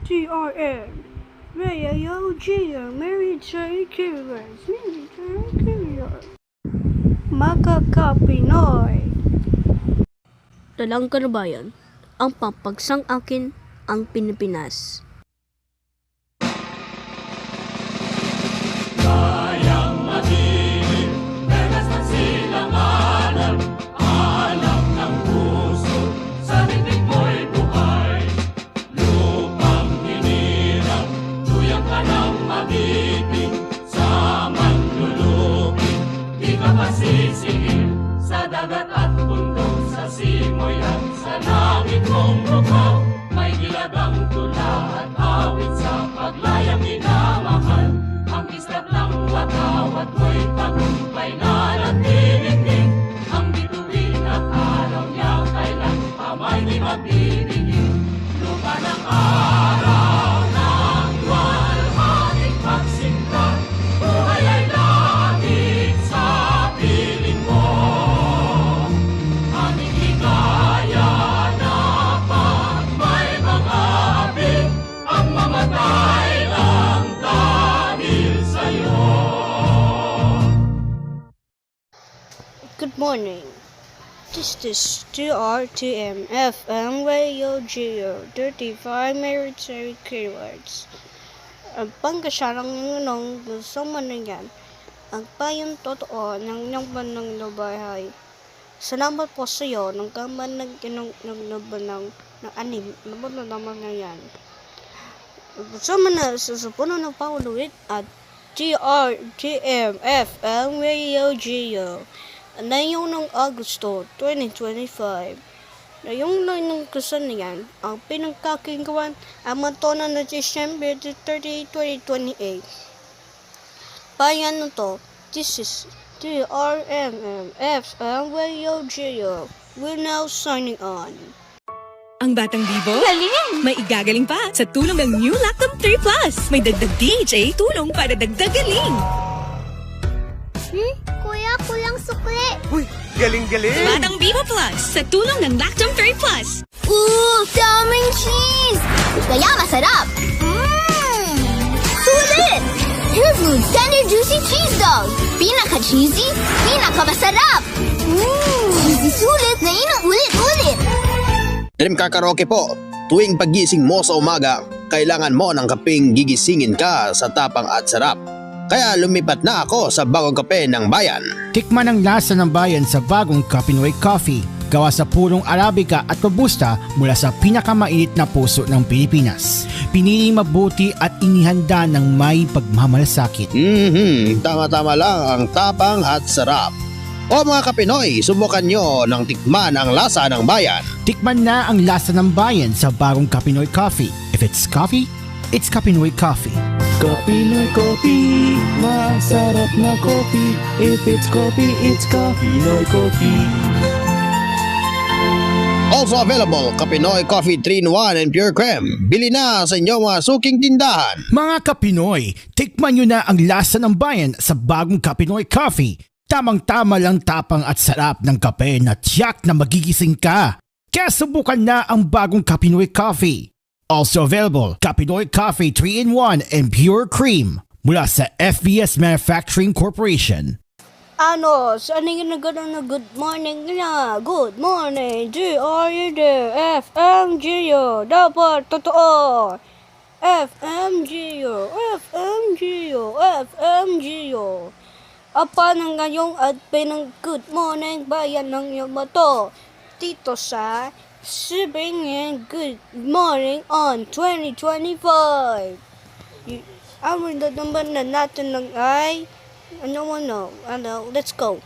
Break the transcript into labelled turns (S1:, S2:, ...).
S1: TRM. Rayo Gio, Mary J. Killers, Mary J. Killers. Makakapinoy.
S2: Dalang Kanubayan, ang pampagsang akin ang Pilipinas.
S3: Kayang madilim, megas ng silanganan, alam ng puso, sa titik mo'y buhay. Lupang hinirang, tuyang ka ng magiging, sa manlulupin, di ka masisingin, sa dagat at bundok, sa simoy at sa langit mong bukaw. May gilagang tula at awit sa paglayang minamahal. Ang kislap ng watawat mo'y tagumpay na nagtitingin. Ang bituin at araw niya kailan pa may di magtitingin. Lupa ng araw ng walhating pagsinta, buhay ay langit sa piling mo. Aming hikaya na pag may mga-api, ang mamatay lang dahil sa'yo.
S1: Good morning. This is TRTM FM Radio Geo 35 Mary J. Killers. Ang pangkasarang ng gusto mo na yan, ang payong totoo ng nyamban ng lubahay. Salamat po sa iyo ng kaman ng anim. Laban na naman na yan. Gusto mo na susupuno ng pauluit at TRTM FM Radio Geo. Na yung ng Agosto 2025. Na yung ng kusan niyan, ang pinagkakinggawan ang matona na December 30, 2028. Payan na to, this is TRMM FM Radio Geo. We're now signing on.
S4: Ang Batang Bibo, galing! May igagaling pa sa tulong ng New Lactum 3 Plus. May dagdag DHA tulong para dagdag galing.
S5: Kuya, kulang sukli.
S6: Uy, galing-galing!
S4: Batang Bibo Plus sa tulong ng Lactum 3 Plus.
S5: Daming cheese! Kaya masarap. Sulit! Hairfood Tender Juicy Cheese Dog. Pinaka-cheesy, pinaka-masarap. Cheesy sulit na inuulit-ulit.
S7: Dream Car Karaoke po. Tuwing pagising mo sa umaga, kailangan mo ng kapeng gigisingin ka sa tapang at sarap. Kaya lumipat na ako sa bagong kape ng bayan.
S8: Tikman ang lasa ng bayan sa bagong Kapinoy Coffee. Gawa sa purong Arabica at Robusta mula sa pinakamainit na puso ng Pilipinas. Piniling mabuti at inihanda ng may pagmamalasakit.
S7: Tama-tama lang ang tapang at sarap. O mga Kapinoy, subukan nyo ng tikman ang lasa ng bayan.
S8: Tikman na ang lasa ng bayan sa bagong Kapinoy Coffee. If it's coffee, it's Kapinoy Coffee.
S6: Kapinoy Coffee, masarap na coffee. If it's coffee, it's Kapinoy Coffee.
S7: Also available, Kapinoy Coffee 3-in-1 and Pure Creme. Bili na sa inyong mga suking tindahan.
S8: Mga Kapinoy, tikman nyo na ang lasa ng bayan sa bagong Kapinoy Coffee. Tamang-tama lang tapang at sarap ng kape na tiyak na magigising ka. Kaya subukan na ang bagong Kapinoy Coffee. Also available, Kapinoy Coffee 3-in-1 and Pure Cream mula sa FBS Manufacturing Corporation.
S1: Ano, saan yung nagano'n na good morning na? Good morning, GRUD, FMGO, dapat totoo. FMGO, FMGO, FMGO. Apa ng ngayong at pinang good morning bayan ng Yamato. Dito sa Sibingin Good Morning on 2025. Ang naman na natin ng ay ano, let's go.